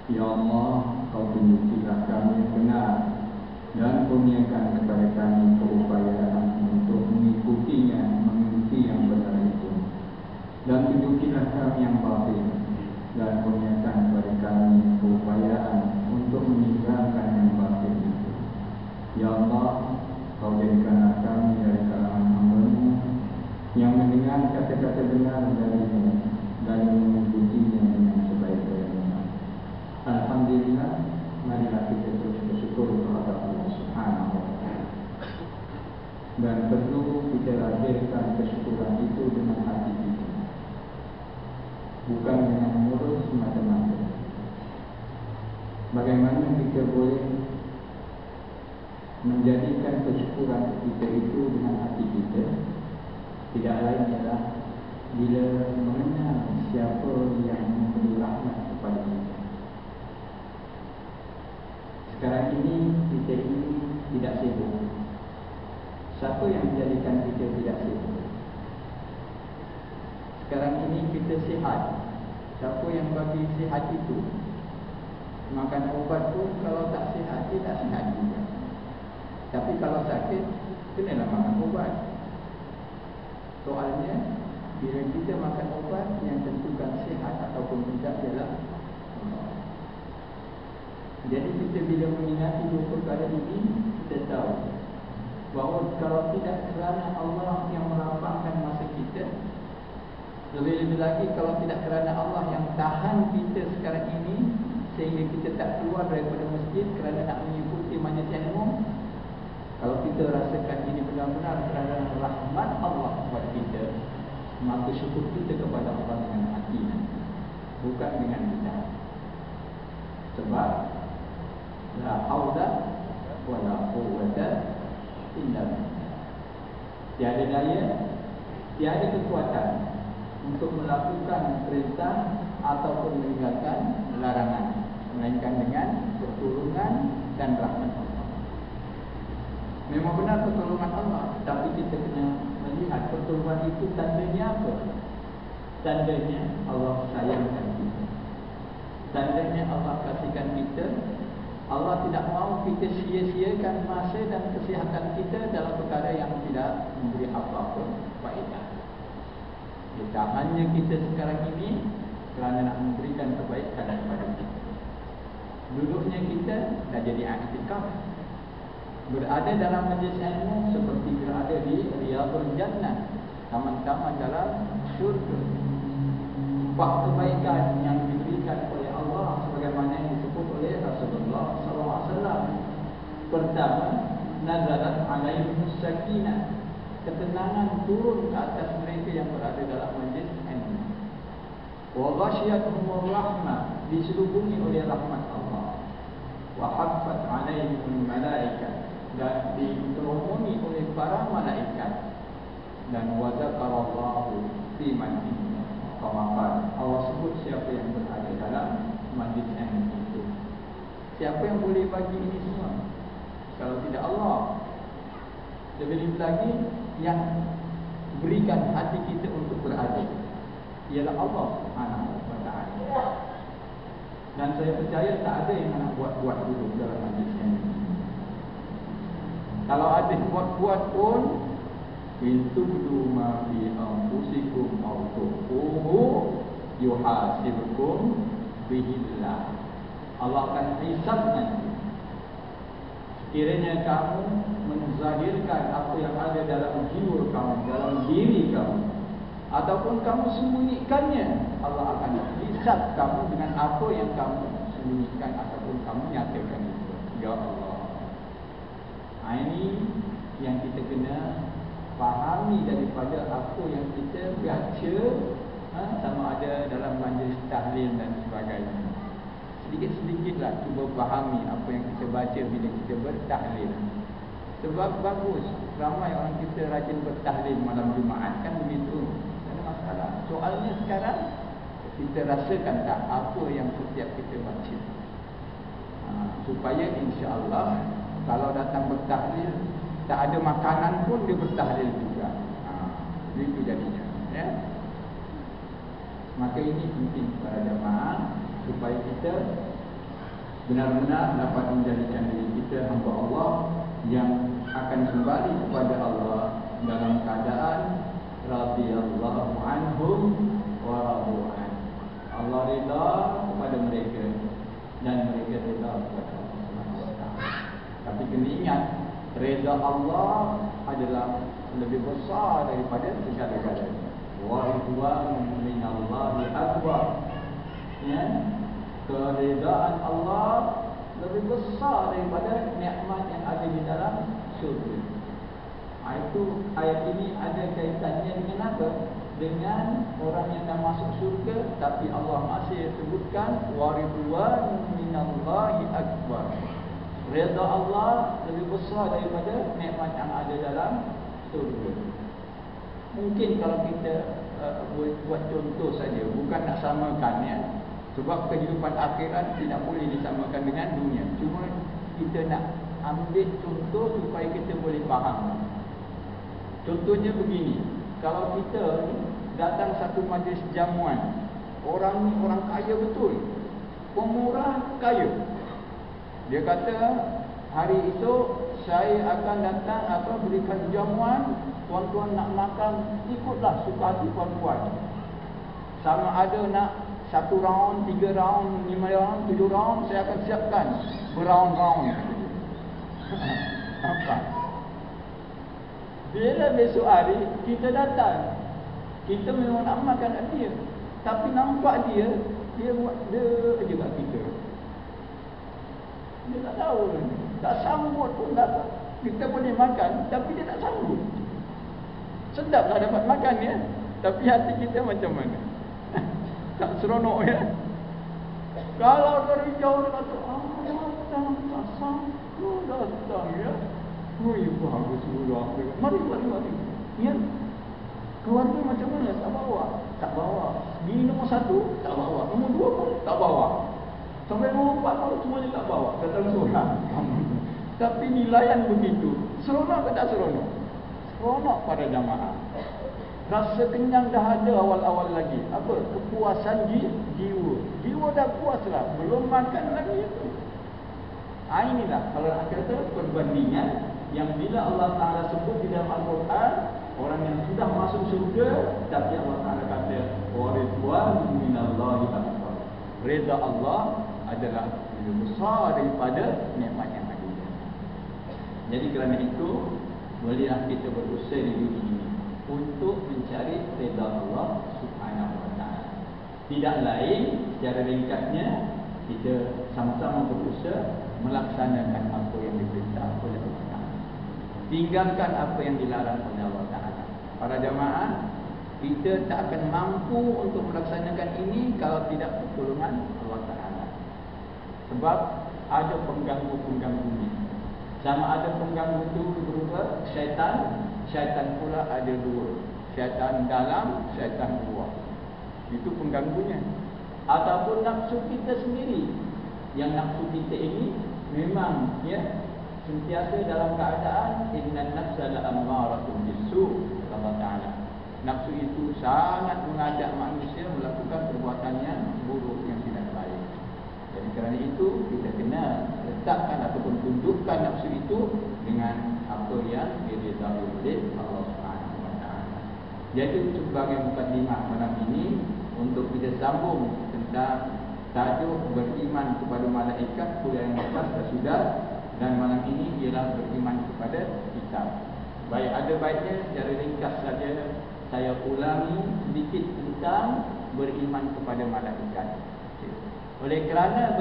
Ya Allah, Kau tunjukilah kami yang benar dan kurniakan kepada kami keupayaan untuk mengikutinya, mengikuti yang benar itu. Dan tunjukilah kami yang batil dan kurniakan kepada kami keupayaan untuk meninggalkan yang batil itu. Ya Allah, Kau jadikanlah kami dari kalangan hamba-Mu yang mendengar kata-kata benar dari-Mu dan mengikutinya dengan sebaik-baiknya. Alhamdulillah, marilah kita terus bersyukur kepada Allah Subhanahu wa Ta'ala. Dan perlu kita lahirkan kesyukuran itu dengan hati kita, bukan dengan mulut semata-mata. Bagaimana kita boleh menjadikan kesyukuran kita itu dengan hati kita? Tidak lain ialah bila mengenal siapa yang memberi rahmat kepada kita. Sekarang ini kita ini tidak sibuk. Siapa yang menjadikan kita tidak sibuk? Sekarang ini kita sihat. Siapa yang bagi sihat itu? Makan ubat pun kalau tak sihat, dia tak sihat juga. Tapi kalau sakit, kenalah makan ubat. Soalnya, bila kita makan ubat yang tentukan sihat ataupun tidak ialah Allah. Jadi kita bila mengingati dua perkara ini, kita tahu bahawa kalau tidak kerana Allah yang melapangkan masa kita, lebih-lebih lagi kalau tidak kerana Allah yang tahan kita sekarang ini sehingga kita tak keluar daripada masjid kerana nak mengikuti majlis ilmu, kalau kita rasakan ini benar-benar kerana rahmat Allah kepada kita, maka syukur kita kepada Allah dengan hati, bukan dengan lidah. Sebab la haula wala quwwata illa billah. Tiada daya, tiada kekuatan untuk melakukan perintah ataupun meninggalkan larangan, melainkan dengan pertolongan dan rahmat Allah. Memang benar pertolongan Allah, tapi kita kena melihat pertolongan itu tandanya apa? Tandanya Allah sayangkan kita. Tandanya Allah kasihkan kita. Allah tidak mahu kita sia-siakan masa dan kesihatan kita dalam perkara yang tidak memberi apa-apa faedah. Kita hanya kita sekarang ini kerana nak memberikan kebaikan kepada kita. Duduknya kita dah jadi i'tikaf. Berada dalam majlis ilmu seperti berada di Riyadhul Jannah, taman-taman dalam syurga. Bab kebaikan yang diberikan oleh Allah sebagaimana yang disebut oleh Rasulullah SAW. Pertama, nazalat alaihimus sakinah, ketenangan turun ke atas mereka yang berada dalam majlis ilmu. Wa ghasyiyatuhumur rahmah, diselubungi oleh rahmat Allah. Wa haffat alaihimul malaikah, dan diteromoni oleh para malaikat. Dan wa zakarallahu fi man indah. Allah sebut siapa yang berada dalam majlis ilmu itu. Siapa yang boleh bagi ini semua kalau tidak Allah? Lebih lagi yang berikan hati kita untuk berada ialah Allah Subhanahu wa Ta'ala. Dan saya percaya tak ada yang nak buat-buat dulu dalam majlis ini. Kalau ada buat-buat pun, intubdu ma fi anfusikum aw tukhfuhu yuhasibkum bihillah. Allah akan hisab nanti. Kiranya kamu menzahirkan apa yang ada dalam jiwa kamu, dalam diri kamu, ataupun kamu sembunyikannya, Allah akan hisab kamu dengan apa yang kamu sembunyikan ataupun kamu nyatakan itu. Ya Allah. Ini yang kita kena fahami daripada apa yang kita baca, sama ada dalam majlis tahlil dan sebagainya. Sedikit-sedikitlah cuba fahami apa yang kita baca bila kita bertahlil. Sebab bagus, ramai orang kita rajin bertahlil malam Jumaat, kan begitu. Tak ada masalah. Soalnya sekarang kita rasakan tak apa yang setiap kita baca, supaya insya-Allah kalau datang bertahlil tak ada makanan pun dia bertahlil juga. Itu jadinya, ya. Maka ini penting para jemaah supaya kita benar-benar dapat menjadikan diri kita hamba Allah yang akan kembali kepada Allah dalam keadaan radhiyallahu anhum wa radu an. Allah redha kepada mereka dan mereka redha kepada Allah Subhanahu wa taala. Tapi kena ingat, redha Allah adalah lebih besar daripada segala-galanya. Wa ridwanun minallahi akbar. Ya, keredaan Allah lebih besar daripada nikmat yang ada di dalam syurga. Itu ayat ini ada kaitannya dengan apa? Dengan orang yang dah masuk syurga, tapi Allah masih sebutkan wa ridwanun minallahi akbar. Redha Allah lebih besar daripada nikmat yang ada dalam syurga. Mungkin kalau kita buat contoh saja, bukan nak samakan ya. Sebab kehidupan akhirat tidak boleh disamakan dengan dunia. Cuma kita nak ambil contoh supaya kita boleh faham. Contohnya begini, kalau kita datang satu majlis jamuan, orang ni orang kaya betul, pemurah kaya. Dia kata hari esok saya akan datang berikan jamuan, tuan-tuan nak makan ikutlah suka hati tuan-tuan. Sama ada nak 1 round, 3 round, 5 round, 7 round, saya akan siapkan beround-round. Nampak? Bila besok hari kita datang, kita memang nak makan dia, tapi nampak dia buat je kat kita. Dia tak tahu, tak sambut pun tak. Kita boleh makan, tapi dia tak sambut. Sedaplah dapat makan ya, tapi hati kita macam mana? Tak seronok ya. Kalau dari jauh dia kata, datang, tak sanggup datang ya. Bagus dulu. Mari. Ya. Keluarga macam mana? Tak bawa. Bini nombor 1, tak bawa. Nombor 2 pun tak bawa. Sampai nombor 4 pun semuanya tak bawa. Datang seorang. Tapi nilaian begitu. Seronok ke tak seronok? Seronok pada jamaah. Rasa kenyang dah ada awal-awal lagi. Apa? Kepuasan jiwa. Jiwa dah puas lah. Belum makan lagi itu. Inilah kalau nak kata perbandingan yang bila Allah Ta'ala sebut di dalam Al-Quran, orang yang sudah masuk syurga, tapi Allah Ta'ala kata wa ridwanun minallahi akbar. Redha Allah adalah lebih besar daripada nikmat yang ada. Jadi kerana itu, bolehlah kita berusaha di dunia ini untuk mencari redha Allah Subhanahu wa taala. Tidak lain, secara ringkasnya, kita sama-sama berusaha melaksanakan apa yang diperintah oleh Allah Taala, tinggalkan apa yang dilarang oleh Allah Taala. Para jamaah, kita tak akan mampu untuk melaksanakan ini kalau tidak pertolongan Allah Taala. Sebab ada pengganggu-pengganggunya. Sama ada pengganggu itu berupa syaitan. Syaitan pula ada 2. Syaitan dalam, syaitan luar. Itu pengganggunya. Ataupun nafsu kita sendiri. Yang nafsu kita ini memang ya sentiasa dalam keadaan innan nafsa la'ammaratun bisu, Allah Ta'ala. Nafsu itu sangat mengajak manusia melakukan perbuatan yang buruk, yang tidak baik. Jadi kerana itu kita kena letakkan ataupun tundukkan nafsu itu dengan apa yang diridai oleh Allah Subhanahu wa taala. Jadi sebagai mukadimah malam ini untuk kita sambung tentang tajuk beriman kepada malaikat, kuliah yang lepas sudah, dan malam ini ialah beriman kepada kitab. Baik, ada baiknya secara ringkas saja saya ulangi sedikit tentang beriman kepada malaikat. Oleh kerana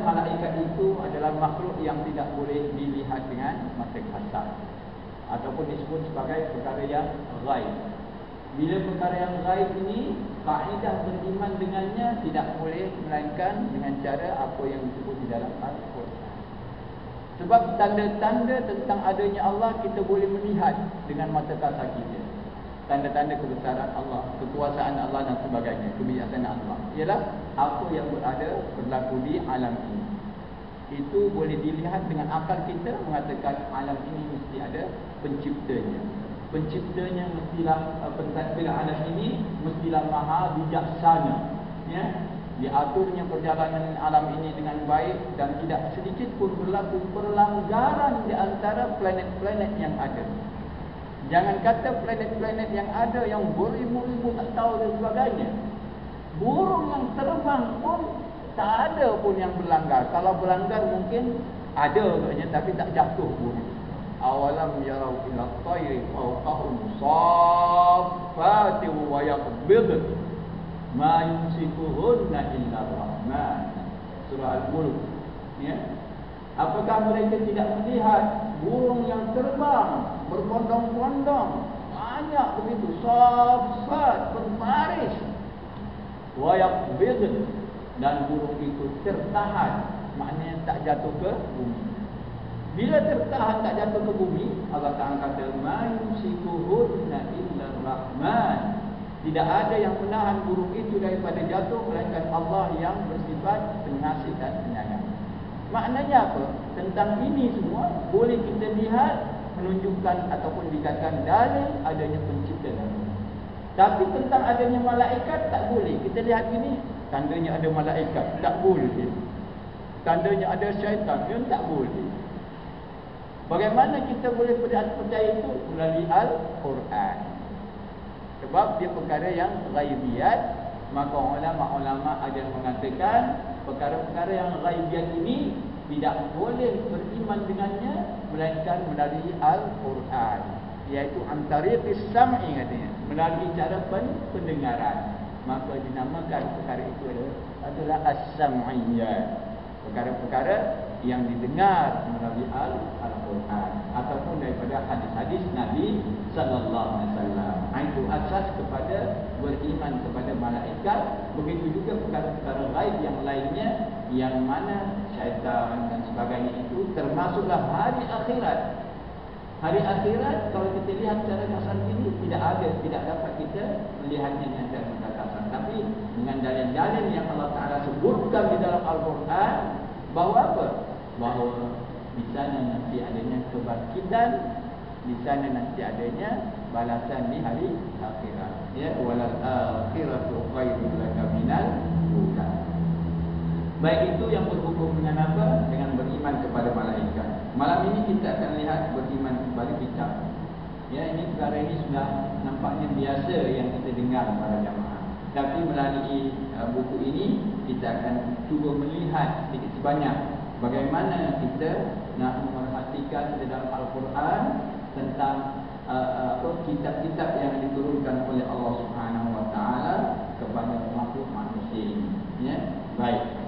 malaikat itu adalah makhluk yang tidak boleh dilihat dengan mata kasar, ataupun disebut sebagai perkara yang ghaib. Bila perkara yang ghaib ini, kaedah beriman dengannya tidak boleh melainkan dengan cara apa yang disebut di dalam Al-Quran. Sebab tanda-tanda tentang adanya Allah kita boleh melihat dengan mata kasar kita. Tanda-tanda kebesaran Allah, kekuasaan Allah dan sebagainya, kebijaksanaan Allah, ialah apa yang berlaku di alam ini. Itu boleh dilihat dengan akal kita, mengatakan alam ini mesti ada penciptanya. Penciptanya mestilah pentadbir alam ini mestilah maha bijaksana. Ya, diaturnya perjalanan alam ini dengan baik dan tidak sedikit pun berlaku pelanggaran di antara planet-planet yang ada. Jangan kata planet-planet yang ada yang beribu-ribu tak tahu dan sebagainya. Burung yang terbang pun tak ada pun yang berlanggar. Kalau berlanggar mungkin ada katanya, tapi tak jatuh burung. Awalam yarau ila tayri fawqahum saffati wa yaqbid ma yumsikuhunna illa rahman. Surah Al-Mulk. Ya. Apakah mereka tidak melihat burung yang terbang berbondong-bondong, banyak begitu, saffat, berbaris, wa yaqbid, dan burung itu tertahan, maknanya tak jatuh ke bumi. Bila tertahan tak jatuh ke bumi, Allah Ta'ala kata ma yumsikuhunna illa rahman. Tidak ada yang menahan burung itu daripada jatuh melainkan Allah yang bersifat pengasih dan penyayang. Maknanya apa? Tentang ini semua boleh kita lihat, menunjukkan ataupun dikatakan dalil adanya penciptaan. Tapi tentang adanya malaikat tak boleh. Kita lihat ini, tandanya ada malaikat, tak boleh. Tandanya ada syaitan, yang tak boleh. Bagaimana kita boleh percaya itu? Melalui Al-Quran. Sebab dia perkara yang ghaibiyat. Maka ulama-ulama ada yang mengatakan perkara-perkara yang ghaibiyat ini tidak boleh beriman dengannya melainkan melalui Al-Quran, iaitu antariqis sam'i katanya, melalui cara pendengaran. Maka dinamakan perkara itu adalah as-sam'iyyah, perkara-perkara yang didengar melalui Al-Quran ataupun daripada hadis-hadis Nabi sallallahu alaihi wasallam. Itu asas kepada beriman kepada malaikat. Begitu juga perkara-perkara ghaib yang lainnya, yang mana syaitan dan sebagainya itu termasuklah hari akhirat. Hari akhirat kalau kita lihat secara kasar ini tidak dapat kita melihatnya dengan cara kasar. Tapi dengan dalil-dalil yang Allah Ta'ala sebutkan di dalam Al-Quran, bahawa apa? Bahawa di sana nanti adanya kebangkitan, di sana nanti adanya balasan di hari akhirat. Ya, walal akhiratu khairul laka minal ula. Baik, itu yang berhubung dengan apa? Dengan beriman kepada malaikat. Malam ini kita akan lihat beriman kepada kitab. Ya, ini perkara ini sudah nampaknya biasa yang kita dengar para jamaah. Tapi melalui buku ini kita akan cuba melihat sedikit sebanyak bagaimana kita nak memerhatikan di dalam Al-Quran tentang kitab-kitab yang diturunkan oleh Allah Subhanahu Wa Taala kepada makhluk manusia ini. Ya, baik.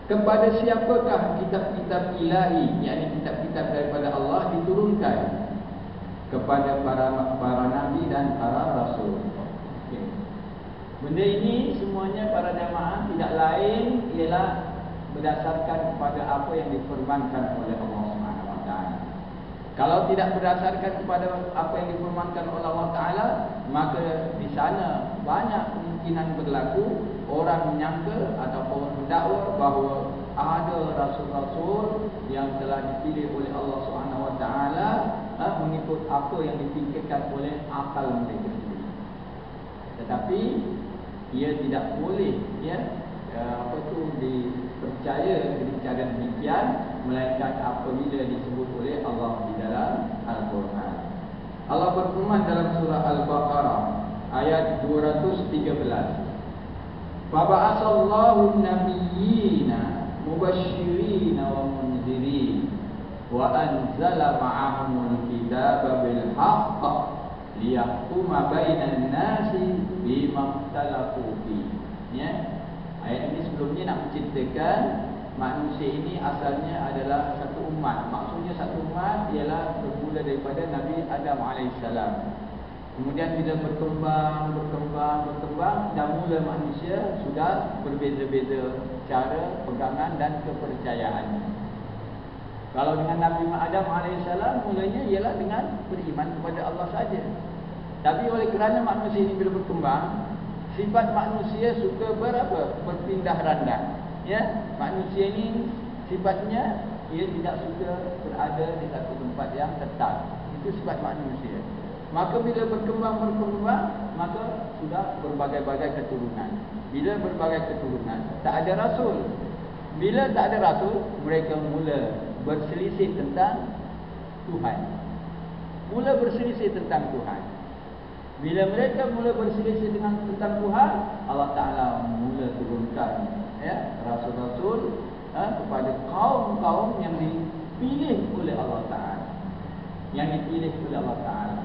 Kepada siapakah kitab-kitab ilahi, yakni kitab-kitab daripada Allah diturunkan? Kepada para nabi dan para rasul. Okay. Benda ini semuanya para jamaah tidak lain ialah berdasarkan kepada apa yang difirmankan oleh Allah Subhanahu Wa Taala. Kalau tidak berdasarkan kepada apa yang difirmankan oleh Allah Taala, maka di sana banyak kemungkinan berlaku orang menyangka ataupun mendakwa bahawa ada rasul-rasul yang telah dipilih oleh Allah Subhanahu Wa Taala mengikut apa yang dipikirkan oleh akal mereka sendiri. Tetapi ia tidak boleh dipercaya dengan cara demikian, melainkan apabila disebut oleh Allah di dalam Al-Quran. Allah berfirman dalam surah Al-Baqarah ayat 213. Faba'asallahu an-nabiyyina mubashshirina wa munzirin wa anzala ma'ahumul kitaba bil haqq liyahkuma bainan nasi bima ikhtalafu fi. Ya. Ayat ini sebelumnya nak menceritakan manusia ini asalnya adalah satu umat. Maksudnya satu umat ialah bermula daripada Nabi Adam alaihissalam. Kemudian bila berkembang dan mula manusia sudah berbeza-beza cara pegangan dan kepercayaannya. Kalau dengan Nabi Adam alaihissalam mulanya ialah dengan beriman kepada Allah saja. Tapi oleh kerana manusia ini bila berkembang, sifat manusia suka berpindah randa. Ya, manusia ini sifatnya ia tidak suka berada di satu tempat yang tetap. Itu sifat manusia. Maka bila berkembang maka sudah berbagai-bagai keturunan. Bila berbagai keturunan, tak ada rasul. Bila tak ada rasul, mereka mula berselisih tentang Tuhan. Mula berselisih tentang Tuhan. Bila mereka mula berselisih tentang Tuhan, Allah Ta'ala mula turunkan rasul-rasul kepada kaum-kaum yang dipilih oleh Allah Ta'ala. Yang dipilih oleh Allah Ta'ala.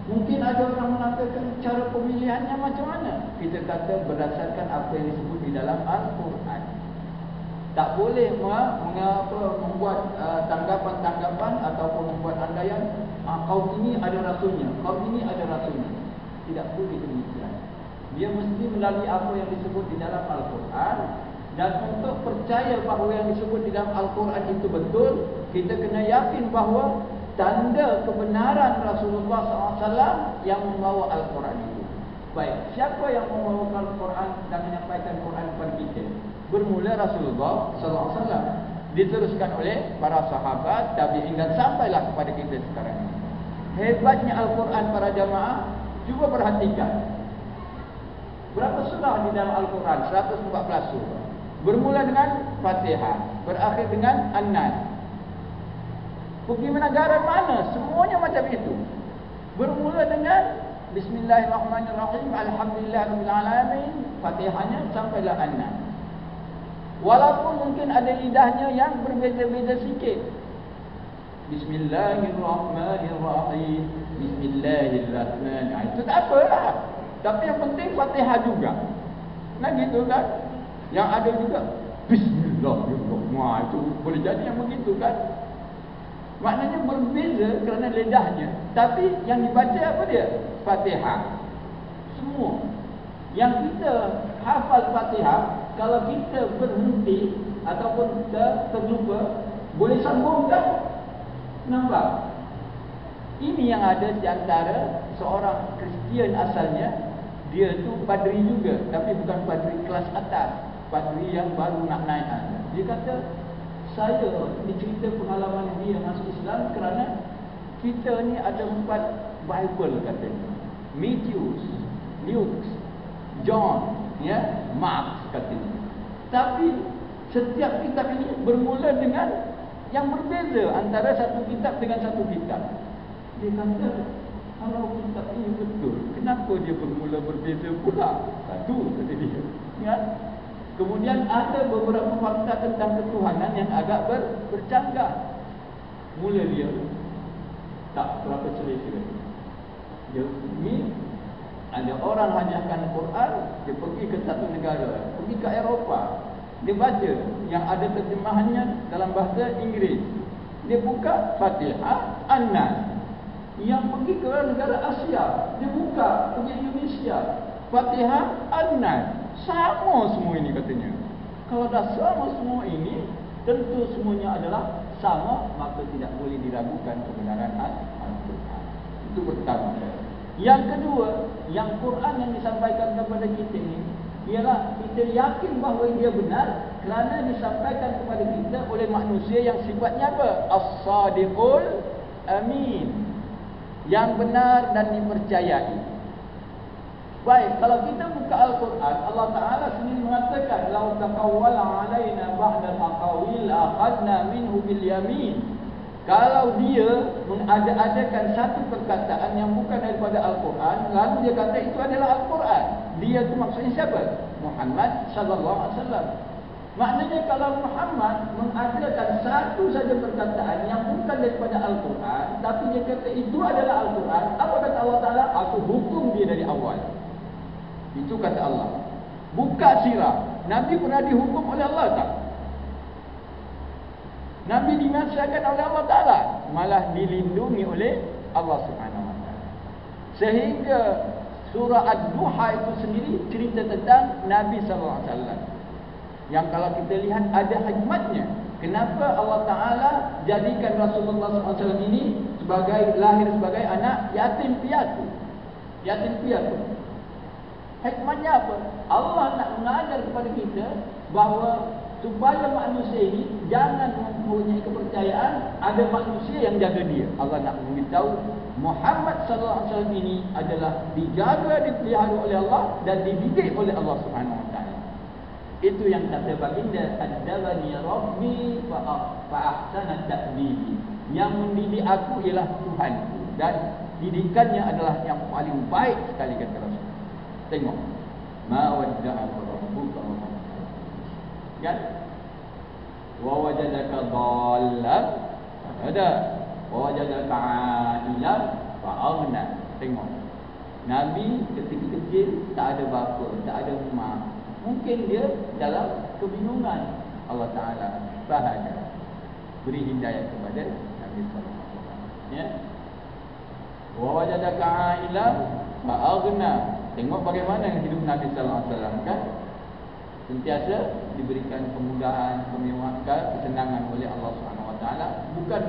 Mungkin ada orang mengatakan cara pemilihannya macam mana? Kita kata berdasarkan apa yang disebut di dalam Al-Quran. Tak boleh membuat tanggapan-tanggapan ataupun membuat andaian kaum ini ada rasulnya, kaum ini ada rasulnya. Tidak boleh demikian. Dia mesti melalui apa yang disebut di dalam Al-Quran. Dan untuk percaya bahawa yang disebut di dalam Al-Quran itu betul, kita kena yakin bahawa tanda kebenaran Rasulullah SAW yang membawa Al-Quran itu. Baik, siapa yang membawa Al-Quran dan menyampaikan Quran kepada kita? Bermula Rasulullah SAW, diteruskan oleh para sahabat, tabi'in dan sampailah kepada kita sekarang ini. Hebatnya Al-Quran para jamaah, cuba perhatikan. Berapa surah di dalam Al-Quran? 114 surah. Bermula dengan Fatihah, berakhir dengan An-Nas. Pergi negara mana? Semuanya macam itu. Bermula dengan Bismillahirrahmanirrahim, Alhamdulillahirabbil alamin, Fatihahnya sampailah An-Nas. Walaupun mungkin ada lidahnya yang berbeza-beza sikit. Bismillahirrahmanirrahim, Bismillahirrahmanirrahim. Itu tak apalah. Tapi yang penting Fatihah juga. Nah gitu kan? Yang ada juga Bismillahirrahmanirrahim. Itu boleh jadi yang begitu kan? Maknanya berbeza kerana lidahnya. Tapi yang dibaca apa dia? Fatihah. Semua. Yang kita hafal Fatihah, kalau kita berhenti ataupun kita terlupa, boleh sambung tak? Nampak? Ini yang ada di antara seorang Kristian asalnya. Dia tu padri juga, tapi bukan padri kelas atas, padri yang baru nak naik. Dia kata, saya ni cerita pengalaman dia masuk Islam kerana kita ni ada 4 Bible katanya. Matthew, Luke, John, Mark katanya. Tapi setiap kitab ini bermula dengan yang berbeza antara satu kitab dengan satu kitab. Dia kata, kalau kitab ini betul, kenapa dia bermula berbeza pula? Satu kata dia. Ya? Kemudian ada beberapa fakta tentang ketuhanan yang agak bercanggah. Mula dia tak berapa selesa. Dia ni ada orang hanyahkan Quran, dia pergi ke satu negara, pergi ke Eropah. Dia baca yang ada terjemahannya dalam bahasa Inggeris. Dia buka Fatihah, An-Nas. Yang pergi ke negara Asia, dia buka pergi Indonesia, Fatihah, An-Nas. Sama semua ini katanya. Kalau dah sama semua ini, tentu semuanya adalah sama, maka tidak boleh diragukan kebenaran Al-Quran. Itu pertama. Yang kedua, yang Quran yang disampaikan kepada kita ini ialah kita yakin bahawa dia benar kerana disampaikan kepada kita oleh manusia yang sifatnya apa? As-Sadiqul Amin, yang benar dan dipercayai. Baik, kalau kita buka Al-Quran, Allah Ta'ala sendiri mengatakan, "Lau taqawwala 'alaina ba'dal aqawil akhadna minhu bil yamin." Kalau dia mengada-adakan satu perkataan yang bukan daripada Al-Quran, lalu dia kata itu adalah Al-Quran. Dia itu maksudnya siapa? Muhammad sallallahu alaihi wasallam. Maknanya kalau Muhammad mengadakan satu saja perkataan yang bukan daripada Al-Quran, tapi dia kata itu adalah Al-Quran, apa kata Allah Ta'ala? Aku hukum dia dari awal. Itu kata Allah. Buka sirah. Nabi pernah dihukum oleh Allah tak? Nabi dinasihatkan oleh Allah Ta'ala, malah dilindungi oleh Allah Subhanahu Wa Ta'ala. Sehingga surah Ad-Duha itu sendiri cerita tentang Nabi sallallahu alaihi wasallam. Yang kalau kita lihat ada hikmatnya. Kenapa Allah Ta'ala jadikan Rasulullah SAW ini lahir sebagai anak yatim piatu. Yatim piatu. Hikmatnya apa? Allah nak mengajar kepada kita bahawa supaya manusia ini jangan mempunyai kepercayaan ada manusia yang jaga dia. Allah nak memberitahu Muhammad sallallahu alaihi wasallam ini adalah dijaga, dipelihara oleh Allah dan dididik oleh Allah Subhanahu wa taala. Itu yang kata baginda, adzabani rabbi fa ahsana ta'dibi. Yang mendidik aku ialah Tuhanku dan didikannya adalah yang paling baik sekali, kata Rasul. Tengok, ma wadda'aka rabbuka wa ma kan, wa wajadaka dhallan ada, wa wajadaka 'ailan fa aghna. Tengok, Nabi ketika kecil tak ada bapa, tak ada mak, mungkin dia dalam kebingungan. Allah Ta'ala bahagia beri hidayah kepada Nabi sallallahu alaihi wasallam, ya. Wa wajadaka 'ailan fa aghna. Tengok bagaimana hidup Nabi sallallahu alaihi wasallam, kan? Sentiasa diberikan kemudahan, kemewahan, kesenangan oleh Allah Subhanahu wa taala, bukan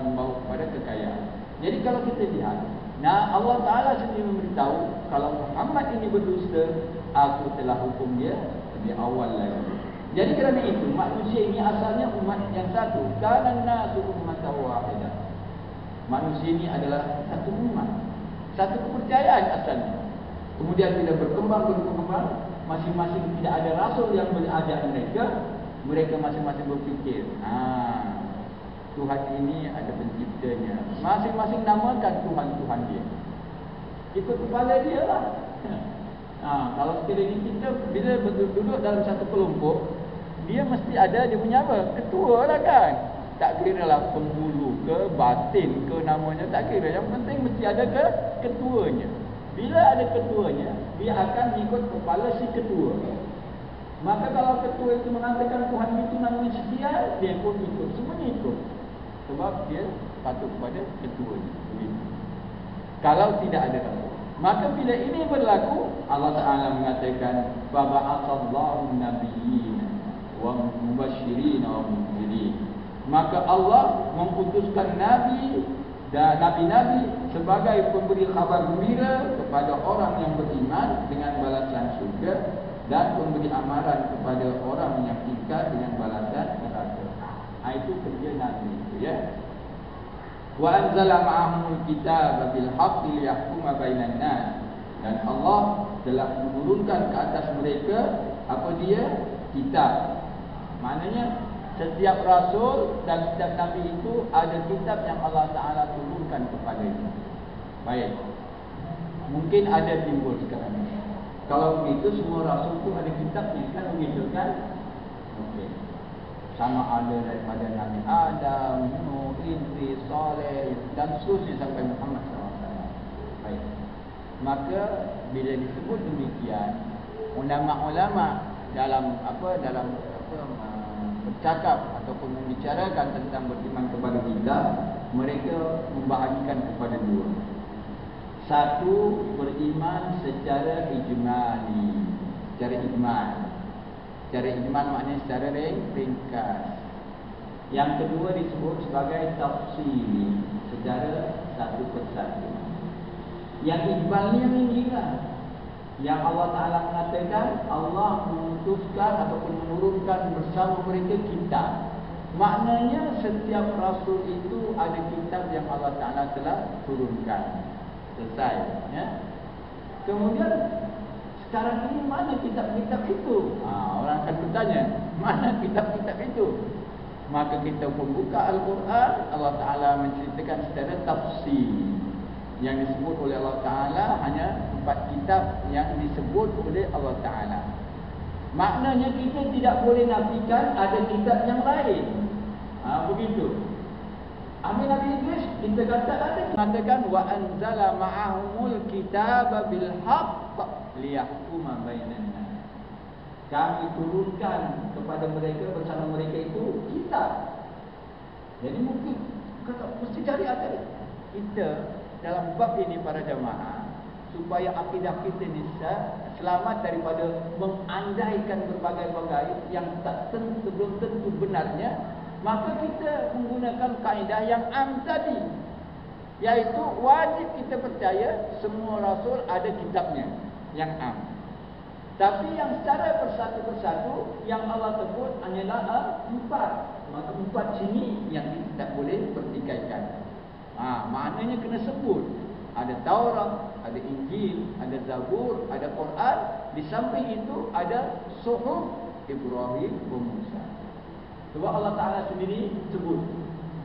membawa kepada kekayaan. Jadi kalau kita lihat, Allah Taala sendiri memberitahu kalau Muhammad ini berdusta, aku telah hukum dia lebih awal lagi. Jadi kerana itu manusia ini asalnya umat yang satu. Kana nasu ummatan wahidah. Manusia ini adalah satu umat, satu kepercayaan asalnya. Kemudian bila berkembang, masing-masing tidak ada rasul yang mengajak mereka masing-masing berfikir, Tuhan ini ada penciptanya. Masing-masing namakan Tuhan-Tuhan dia, ikut kepala dia lah. Kalau sekiranya kita bila duduk dalam satu kelompok, dia mesti ada dia punya apa? Ketua lah, kan? Tak kira lah penghulu ke batin ke namanya, tak kira. Yang penting mesti ada ketuanya. Bila ada ketuanya, dia akan ikut kepala si ketua. Maka kalau ketua itu mengatakan Tuhan itu namanya sekian, dia pun ikut, semuanya ikut. Sebab dia patuh kepada ketuanya. Begitu. Kalau tidak ada rasul. Maka bila ini berlaku, Allah Ta'ala mengatakan faba'atsallahu nabiyyin wa mubasysyirin wa munzirin. Maka Allah mengutuskan nabi dan nabi-nabi sebagai pemberi khabar gembira kepada orang yang beriman dengan balasan syurga dan pemberi amaran kepada orang yang ingkar dengan balasan neraka. Itu kerja nabi itu, ya. Wa anzala ma'ahumul kitaba bil haqqi liyahkuma bainan nas. Dan Allah telah menurunkan ke atas mereka apa dia? Kitab. Maknanya setiap rasul dan setiap nabi itu ada kitab yang Allah Ta'ala turunkan kepadanya. Baik, mungkin ada timbul sekarang. Kalau begitu semua rasul itu ada kitabnya, kan begitu, kan? Okey. Sama ada daripada Nabi Adam, Nuh, Idris, Saleh dan seterusnya sampai Muhammad SAW. Baik. Maka bila disebut demikian, ulama-ulama dalam bercakap ataupun membicarakan tentang beriman kepada kita, mereka membahagikan kepada dua. Satu, beriman secara ijmali, secara ijmal. Secara ijmal maknanya secara ringkas. Yang kedua disebut sebagai tafsili, secara satu persatu. Yang ijmal ni yang ringan, yang Allah Ta'ala mengatakan Allah memutuskan ataupun menurunkan bersama mereka kitab. Maknanya setiap rasul itu ada kitab yang Allah Ta'ala telah turunkan. Selesai, ya. Kemudian sekarang ini mana kitab-kitab itu? Orang akan bertanya, mana kitab-kitab itu? Maka kita pun buka Al-Quran, Allah Ta'ala menceritakan secara tafsir. Yang disebut oleh Allah Ta'ala hanya 4 kitab yang disebut oleh Allah Ta'ala. Maknanya kita tidak boleh nafikan ada kitab yang lain. Begitu. Amin Nabi Idris kita kata ada, mengatakan wa anzala ma'ahumul kitaba bil haqq liyahkuma bainan nas. Kami turunkan kepada mereka bersama mereka itu kitab. Jadi mungkin kata mesti cari ada. Kita dalam bab ini para jamaah, supaya akidah kita ini selamat daripada mengandaikan berbagai-bagai yang tak tentu, belum tentu benarnya, maka kita menggunakan kaedah yang am tadi, iaitu wajib kita percaya semua rasul ada kitabnya yang am. Tapi yang secara persatu-persatu yang Allah sebut hanyalah 4. Maka 4 sini yang kita tak boleh pertikaikan. Maknanya kena sebut. Ada Taurat, ada Injil, ada Zabur, ada Quran. Di samping itu ada Suhuf Ibrahim wa Musa. Sebab Allah Ta'ala sendiri sebut,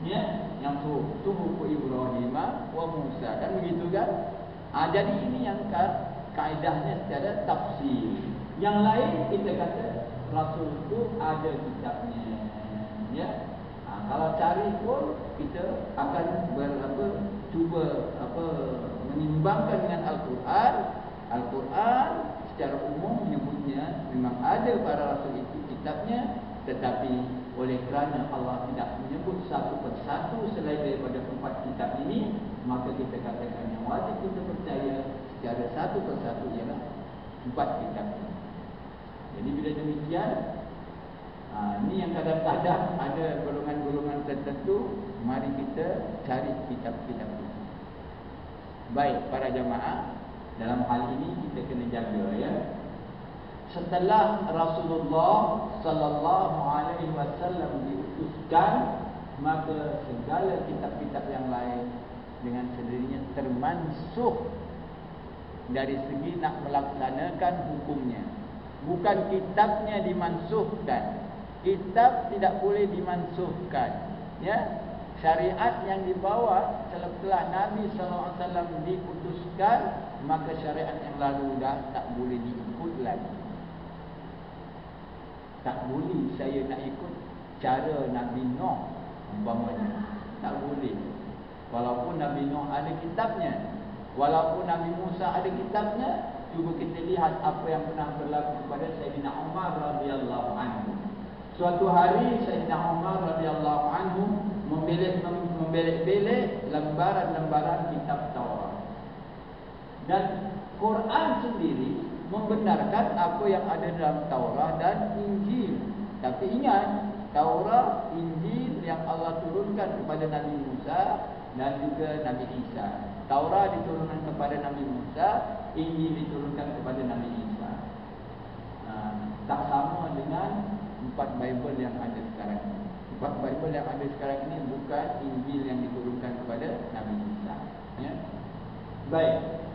ya, yang Suhuf Ibrahim wa Musa. Kan begitu kan? Jadi ini yang kaedahnya secara tafsir. Yang lain kita kata Rasul itu ada kitabnya, ya. Kalau cari pun kita akan cuba menimbangkan dengan Al-Quran. Al-Quran secara umum menyebutnya memang ada para rasul itu kitabnya, tetapi oleh kerana Allah tidak menyebut satu persatu selain daripada 4 kitab ini, maka kita katakan yang wajib kita percaya secara satu persatu ialah 4 kitab ini. Jadi bila demikian, ini yang kadang-kadang ada golongan-golongan tertentu, mari kita cari kitab-kitab itu. Baik para jamaah, dalam hal ini kita kena jaga, ya. Setelah Rasulullah sallallahu alaihi wasallam diutuskan, maka segala kitab-kitab yang lain dengan sendirinya termansuh dari segi nak melaksanakan hukumnya. Bukan kitabnya dimansuhkan. Kitab tidak boleh dimansuhkan, ya. Syariat yang dibawa setelah Nabi SAW diputuskan, maka syariat yang lalu dah tak boleh diikut lagi. Tak boleh saya nak ikut cara Nabi Nuh umpamanya. Tak boleh. Walaupun Nabi Nuh ada kitabnya, walaupun Nabi Musa ada kitabnya, cuba kita lihat apa yang pernah berlaku kepada Sayyidina Umar radhiyallahu anhu. Suatu hari Sayyidina Umar radhiyallahu anhu membelek-belek lembaran-lembaran kitab Taurat. Dan Quran sendiri membenarkan apa yang ada dalam Taurat dan Injil. Tapi ingat, Taurat, Injil yang Allah turunkan kepada Nabi Musa dan juga Nabi Isa. Taurat diturunkan kepada Nabi Musa, Injil diturunkan kepada Nabi Isa. Tak sama dengan 4 Bible yang ada sekarang ini. 4 Bible yang ada sekarang ini bukan Injil yang diturunkan kepada Nabi Isa, ya. Baik.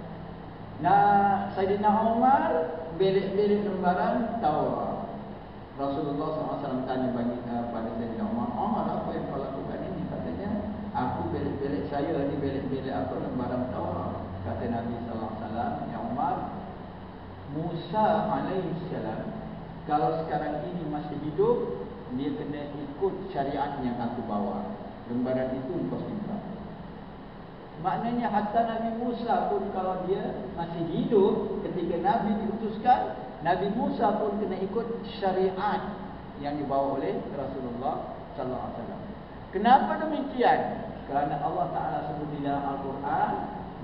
Sayyidina Umar belek-belek lembaran Taurat. Rasulullah SAW tanya pada Sayyidina Umar, apa yang kau lakukan ini? Katanya, aku belek-belek saya ni belek-belek apa lembaran Taurat. Kata Nabi SAW, ya Umar, Musa alaihissalam kalau sekarang ini masih hidup, dia kena ikut syariat yang aku bawa. Lembaran itu kau simpan. Maknanya hatta Nabi Musa pun kalau dia masih hidup ketika Nabi diutuskan, Nabi Musa pun kena ikut syariat yang dibawa oleh Rasulullah sallallahu alaihi wasallam. Kenapa demikian? Kerana Allah Taala sebut di dalam Al-Quran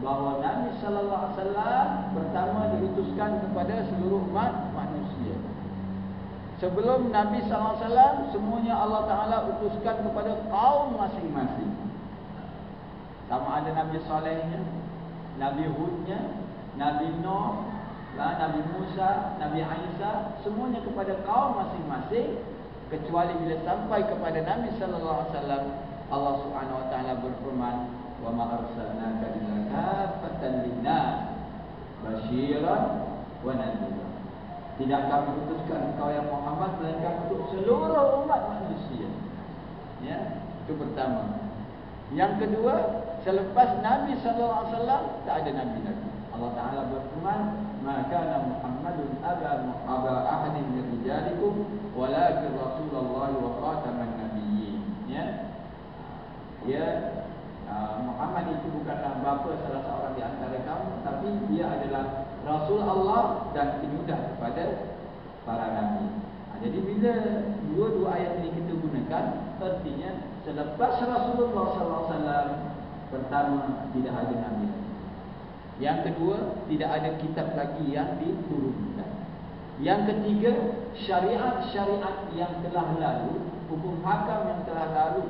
bahawa Nabi sallallahu alaihi wasallam pertama diutuskan kepada seluruh umat manusia. Sebelum Nabi sallallahu alaihi wasallam, semuanya Allah Taala utuskan kepada kaum masing-masing. Sama ada Nabi Salehnya, Nabi Hudnya, Nabi Nuh, Nabi Musa, Nabi Isa, semuanya kepada kaum masing-masing, kecuali bila sampai kepada Nabi sallallahu alaihi wasallam, Allah Subhanahu wa taala berfirman, "Wa ma arsalnaka illa kaffatan lin-nas, basyiran wa nadhira." Tidak kami utuskan engkau yang Muhammad melainkan untuk seluruh umat manusia. Ya, itu pertama. Yang kedua, selepas Nabi sallallahu alaihi wasallam tak ada nabi-nabi. Allah Taala berfirman, "Ma kana Muhammadun aba ahadin min rijalikum, walakin Rasulullah wa khataman nabiyyin." Ya. Muhammad itu bukanlah bapa salah seorang di antara kamu, tapi dia adalah Rasul Allah dan penyudah kepada para nabi. Jadi bila dua-dua ayat ini kita gunakan, artinya selepas Rasulullah SAW, pertama tidak ada nabi. Yang kedua, tidak ada kitab lagi yang diturunkan. Yang ketiga, syariat-syariat yang telah lalu, hukum hakam yang telah lalu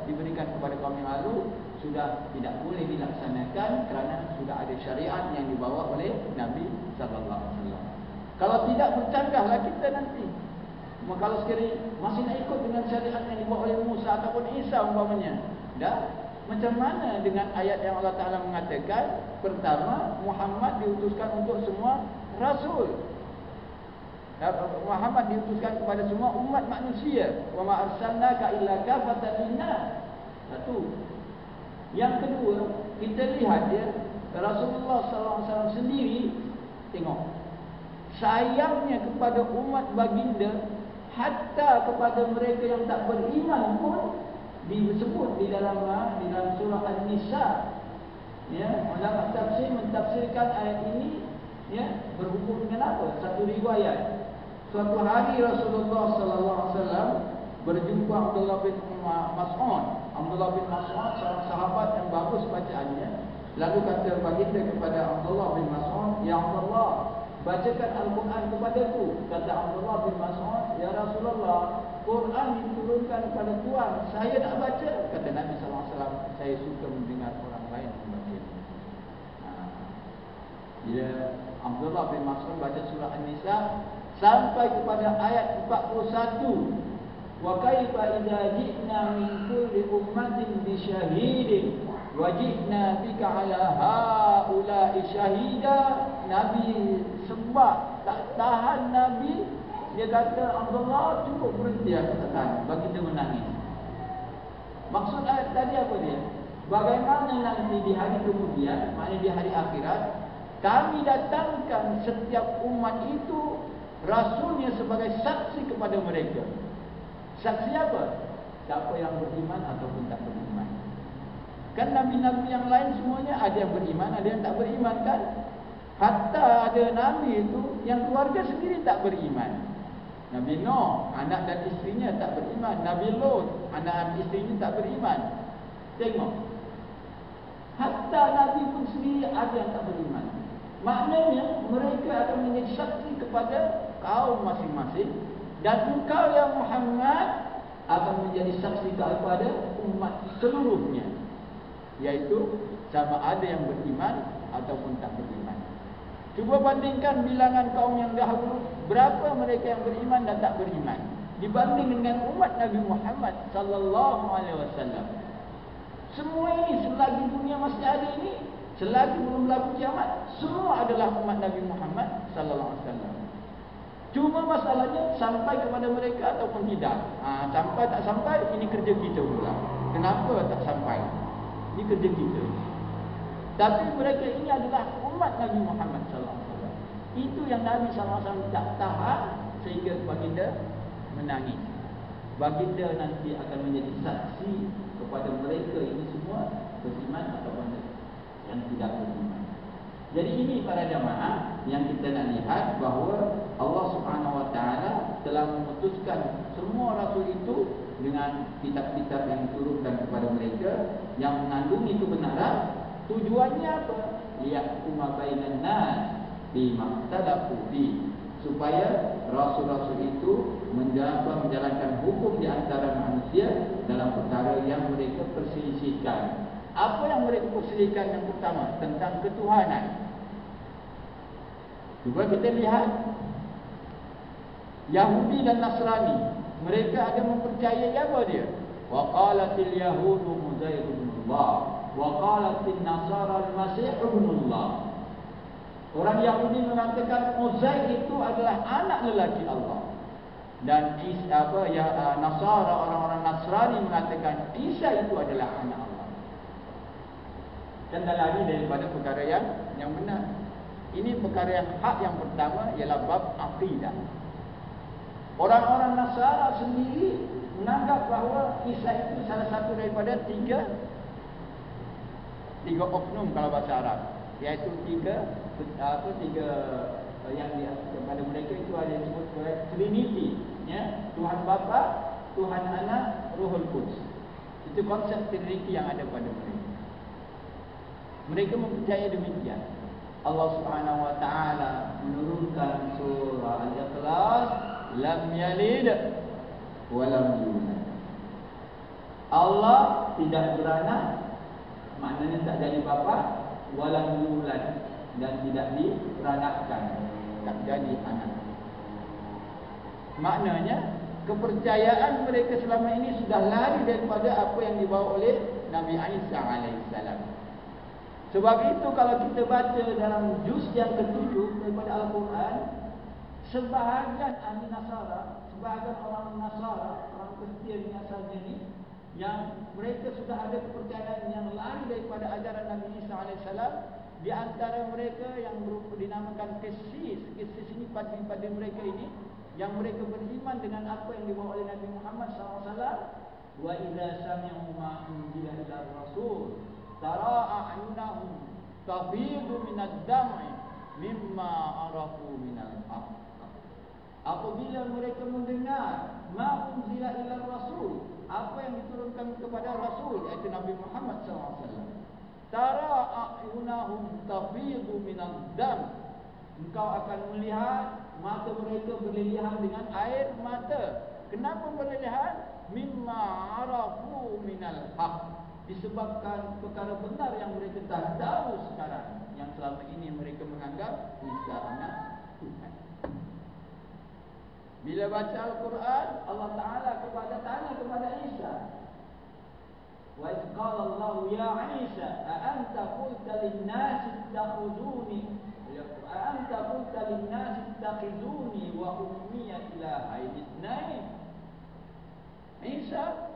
diberikan kepada kaum yang lalu sudah tidak boleh dilaksanakan kerana sudah ada syariat yang dibawa oleh Nabi sallallahu alaihi wasallam. Kalau tidak, bercanggahlah kita nanti. Kalau sekali masih nak ikut dengan syariat yang dibawa oleh Musa ataupun Isa umpamanya, dah. Macam mana dengan ayat yang Allah Ta'ala mengatakan, pertama, Muhammad diutuskan untuk semua rasul. Muhammad diutuskan kepada semua umat manusia. Wa ma arsalnaka illa kafatan linnas. Satu. Yang kedua, kita lihat ya, Rasulullah SAW sendiri, tengok, sayangnya kepada umat baginda, hatta kepada mereka yang tak beriman pun disebut di dalam surah An-Nisa. Ya, ulama tafsir mentafsirkan ayat ini ya berhubung dengan apa? Satu riwayat. Suatu hari Rasulullah sallallahu alaihi wasallam berjumpa Abdullah bin Mas'ud. Abdullah bin Mas'ud seorang sahabat yang bagus bacaannya. Lalu kata baginda kepada Abdullah bin Mas'ud, "Ya Abdullah, bacakan Al-Quran kepadaku." Kata Abdullah bin Mas'ud, "Ya Rasulullah, Quran diturunkan kepada Tuhan, saya nak baca." Kata Nabi SAW, "Saya suka mendengar orang lain membaca." Bila Abdullah bin Mas'ud baca surah An-Nisa sampai kepada ayat 41, "Wa kaifa idza ji'na min kulli ummatin bi syahidin wa ji'na bika 'ala haula'i syahida." Nabi sebab tak tahan Nabi, dia kata, "Abdullah, cukup berhenti, aku tak tahan." Baginda menangis. Maksud ayat tadi apa dia? Bagaimana nanti di hari kemudian, maknanya di hari akhirat, kami datangkan setiap umat itu rasulnya sebagai saksi kepada mereka. Saksi apa? Siapa yang beriman ataupun tak beriman. Kan nabi-nabi yang lain semuanya ada yang beriman, ada yang tak beriman kan? Hatta ada nabi itu yang keluarga sendiri tak beriman. Nabi Nuh, anak dan isterinya tak beriman. Nabi Lut, anak dan isterinya tak beriman. Tengok, hatta nabi pun sendiri ada yang tak beriman. Maknanya mereka akan menjadi saksi kepada kaum masing-masing, dan engkau ya Muhammad akan menjadi saksi kepada umat seluruhnya, yaitu sama ada yang beriman ataupun tak beriman. Cuba bandingkan bilangan kaum yang dahulu, berapa mereka yang beriman dan tak beriman dibanding dengan umat Nabi Muhammad sallallahu alaihi wasallam. Semua ini selagi dunia masih ada ini, selagi belum berlaku kiamat, semua adalah umat Nabi Muhammad sallallahu alaihi wasallam. Cuma masalahnya sampai kepada mereka ataupun tidak. Sampai tak sampai, ini kerja kita pula. Kenapa tak sampai? Ini kerja kita. Tapi mereka ini adalah umat Nabi Muhammad sallallahu alaihi wasallam. Itu yang Nabi sallallahu alaihi wasallam tak tahan sehingga baginda menangis. Baginda nanti akan menjadi saksi kepada mereka ini semua beriman ataupun yang tidak beriman. Jadi ini para jamaah yang kita nak lihat bahawa Allah Subhanahu Wa Taala telah memutuskan semua rasul itu dengan kitab-kitab yang diturunkan kepada mereka yang mengandungi kebenaran. Tujuannya apa? Liyahkuma bainan nas bima ikhtalafu fi, supaya rasul-rasul itu menjalankan hukum di antara manusia dalam perkara yang mereka perselisihkan. Apa yang mereka perselisihkan? Yang pertama, tentang ketuhanan. Cuba kita lihat Yahudi dan Nasrani, mereka ada mempercayai apa dia? Wa qalatil yahudu Uzair ibn Allah wa qalatil nasara al-masih ibn Allah. Orang Yahudi mengatakan Uzair itu adalah anak lelaki Allah, dan Nasara, orang-orang Nasrani mengatakan Isa itu adalah anak Allah. Dan tak lari daripada perkara yang benar. Ini perkara yang hak yang pertama ialah bab akidah. Orang-orang Nasara sendiri menganggap bahawa Isa itu salah satu daripada tiga oknum kalau bahasa Arab, iaitu tiga yang kepada mereka itu ada yang disebut sebagai Trinity, ya, Tuhan Bapa, Tuhan Anak, Ruhul Quds. Itu konsep Trinity yang ada pada mereka. Mereka mempercayai demikian. Allah Subhanahu Wa Taala menurunkan surah Al-Ikhlas, lam yalid wa lam yulad. Allah tidak beranak, maknanya tak jadi bapa, wa lam yulad, dan tidak diberanakkan. tak jadi anak. Maknanya kepercayaan mereka selama ini sudah lari daripada apa yang dibawa oleh Nabi Isa alaihissalam. Sebab itu kalau kita baca dalam juz yang ke-7 daripada Al-Quran, sebahagian ahli Nasara, sebahagian orang Nasara, orang Kristian asalnya ni, yang mereka sudah ada kepercayaan yang lari daripada ajaran Nabi Isa alaihissalam. Di antara mereka yang dinamakan kesis ini pada mereka ini, yang mereka beriman dengan apa yang dibawa oleh Nabi Muhammad SAW. Wa idza sami'u ma unzila ila rasul tara a'yunahum tafidu minad dam'i mimma arafu minal haqq. Apabila mereka mendengar ma unzila ila rasul, apa yang diturunkan kepada rasul, iaitu Nabi Muhammad SAW, tara a'yunahum tafidu minad dam', engkau akan melihat mata mereka berlilihan dengan air mata. Kenapa berlilihan? Mimma arafu minal haq, disebabkan perkara benar yang mereka tak tahu sekarang, yang selama ini mereka menganggap Isa anak Tuhan. Bila baca Al-Quran, Allah Ta'ala tanya kepada Isa, wa idh qala Allah ya Isa a anta qulta lin-nasi ittakhuzuni anta qulta lin-nasi ittakhizuni wa ummi ilahaini itsnain. Isa,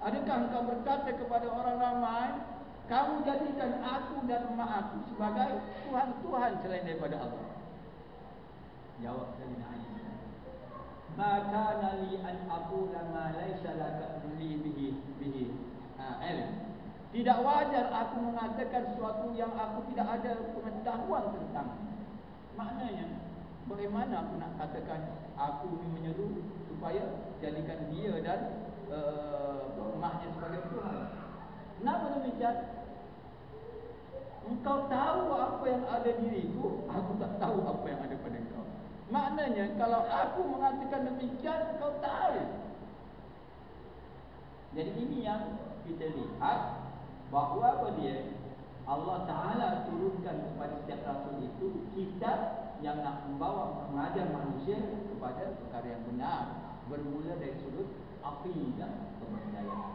adakah engkau berkata kepada orang ramai, kamu jadikan aku dan emak aku sebagai Tuhan-Tuhan selain daripada Allah? Jawab Sayyidina Isa, ma kana li an aqula ma laysa laka bihi ilm. Tidak wajar aku mengatakan sesuatu yang aku tidak ada pengetahuan tentang. Maknanya, bagaimana aku nak katakan aku ini menyeru supaya jadikan dia dan emaknya sebagai Tuhan? Kenapa demikian? Engkau tahu apa yang ada diriku, aku tak tahu apa yang ada pada engkau. Maknanya kalau aku mengatakan demikian, engkau tahu. Jadi ini yang kita lihat, bahawa apa dia? Allah Ta'ala turunkan kepada setiap rasul itu kitab yang nak membawa, mengajar manusia kepada perkara yang benar, bermula dari sudut aqidah, kepercayaan.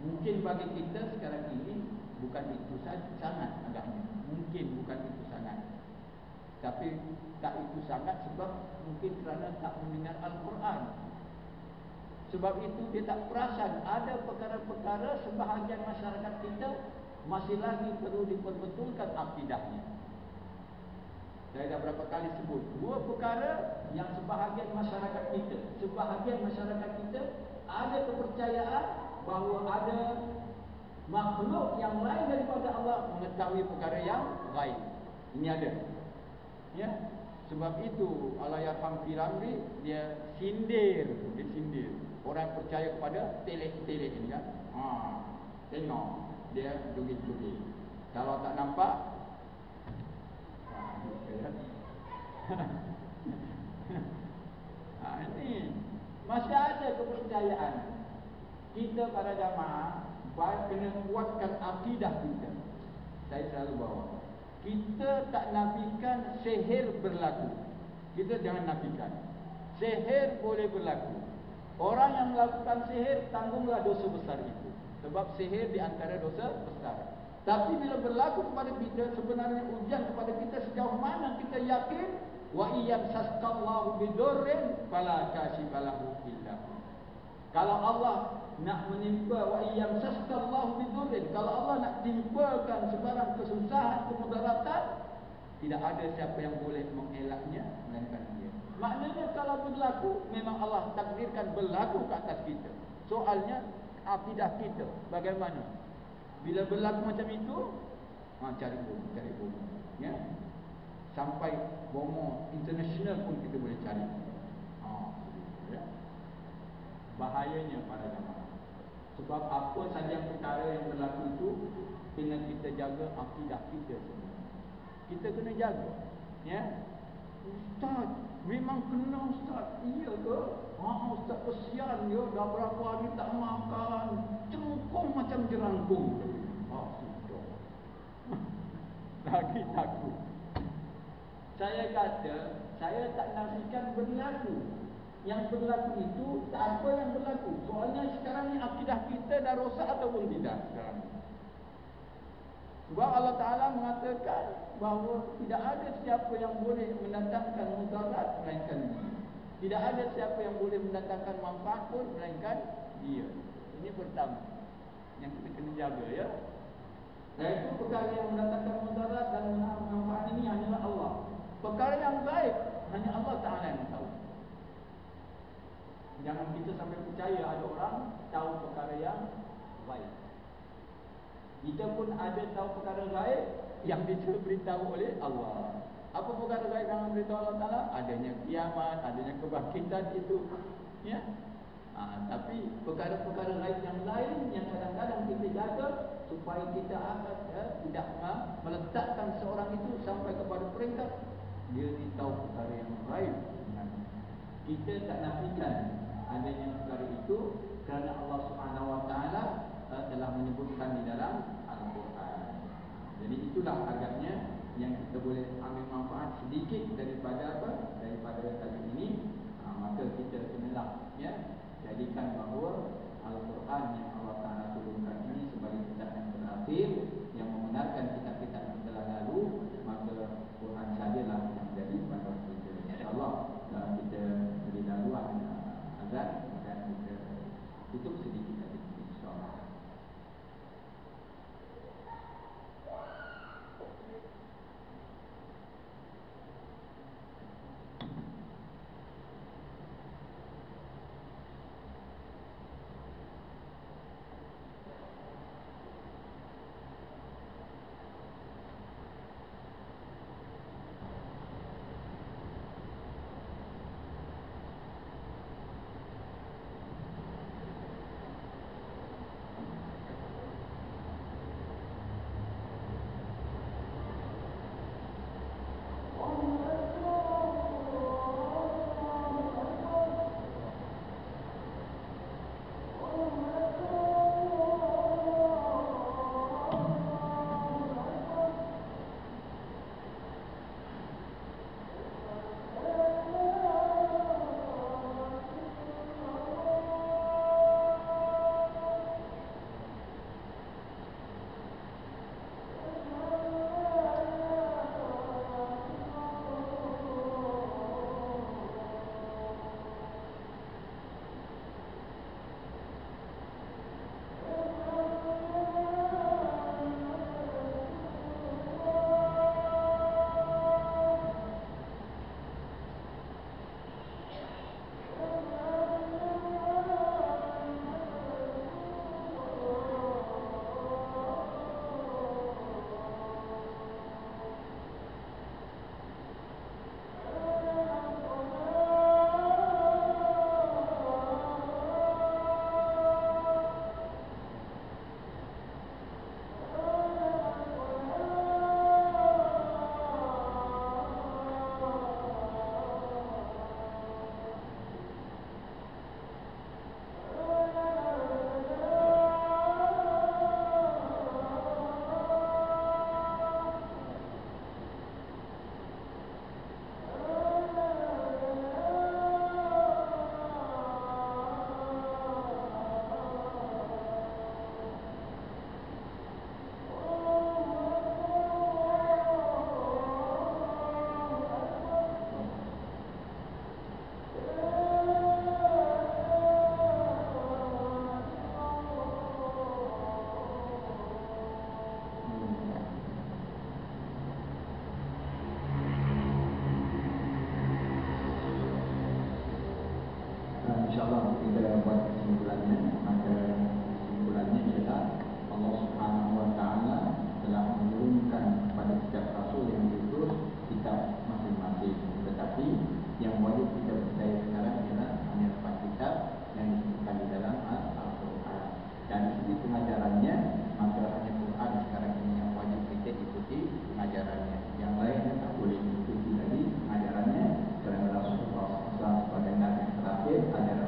Mungkin bagi kita sekarang ini bukan itu sangat agaknya, mungkin bukan itu sangat, tapi tak itu sangat sebab mungkin kerana tak mendengar Al-Quran. Sebab itu dia tak perasan ada perkara-perkara sebahagian masyarakat kita masih lagi perlu diperbetulkan akidahnya. Saya dah berapa kali sebut dua perkara yang sebahagian masyarakat kita ada kepercayaan bahawa ada makhluk yang lain daripada Allah mengetahui perkara yang gaib. Ini ada. Ya. Sebab itu Allah Yarham Firamri dia sindir. Orang percaya kepada telik ini kan. Tengok dia joget-joget. Kalau tak nampak ini masih ada kepercayaan. Kita para jamaah kena kuatkan akidah kita. Saya selalu bawa, kita tak nafikan sihir berlaku. Kita jangan nafikan. Sihir boleh berlaku. Orang yang melakukan sihir, tanggunglah dosa besar itu. Sebab sihir di antara dosa besar. Tapi bila berlaku kepada kita, sebenarnya ujian kepada kita sejauh mana kita yakin wa iyam sasqallahu bidurrin fala kashifalahu illa. Kalau Allah nak menimpa wa iyam sasqallahu bidurrin, kalau Allah nak timpakan sebarang kesusahan, kemudaratan, tidak ada siapa yang boleh mengelaknya melainkan Dia. Maknanya kalau berlaku, memang Allah takdirkan berlaku ke atas kita. Soalnya akidah kita bagaimana? Bila berlaku macam itu, cari bom, ya. Sampai bom international pun kita boleh cari. Ya. Bahayanya para jamaah. Sebab apa saja perkara yang berlaku itu kena kita jaga akidah kita semua. Kita kena jaga, ya. Ustaz, memang kena Ustaz. Iya ke? Ustaz kesian dia dah berapa hari tak makan, cengkung macam jerangkung. Sudah. Lagi takut. saya kata, saya tak nafikan berlaku. Yang berlaku itu tak apa yang berlaku. Soalnya sekarang ni akidah kita dah rosak ataupun tidak sekarang. Sebab Allah Ta'ala mengatakan bahawa tidak ada siapa yang boleh mendatangkan mudarat melainkan dia. Tidak ada siapa yang boleh mendatangkan manfaat pun melainkan dia. Ini pertama yang kita kena jaga, ya. Iaitu perkara yang mendatangkan mudarat dan manfaat ini hanyalah Allah. Perkara yang gaib hanya Allah Ta'ala yang tahu. Jangan kita sampai percaya ada orang tahu perkara yang gaib. Kita pun ada tahu perkara gaib yang diberitahu oleh Allah. Apa perkara gaib yang diberitahu Allah Ta'ala? Adanya kiamat, adanya kebangkitan itu, ya. Tapi perkara-perkara gaib yang lain yang kadang-kadang kita jaga supaya kita akan tidak meletakkan seorang itu sampai kepada peringkat dia tahu perkara yang gaib. Kita tak nafikan adanya perkara itu kerana Allah Subhanahu Wa Taala telah menyebutkan di dalam Al-Quran. Jadi itulah agaknya yang kita boleh ambil manfaat sedikit daripada apa? Daripada tajuk ini. Maka kita kenalah, ya, jadikan bahawa Al-Quran yang Allah Ta'ala turunkan ini sebagai kitab yang terakhir yang membenarkan kitab-kitab yang telah lalu. Maka Quran sajalah yang menjadi pada kita. InsyaAllah kita beri laluan azan dan kita tutup sedikit lagi, InsyaAllah. InsyaAllah kita buat kesimpulannya. Maka kesimpulannya ialah Allah Subhanahu Wa Taala telah menurunkan kepada setiap rasul yang diutus kitab masing-masing. Tetapi yang wajib kita percaya sekarang ialah hanya 4 kitab yang disebutkan di dalam Al-Quran. Dan di segi pengajarannya, maka hanya Quran sekarang ini yang wajib kita ikuti pengajarannya. Yang lain tak boleh ikuti lagi pengajarannya kerana Rasulullah SAW sebagai nabi terakhir adalah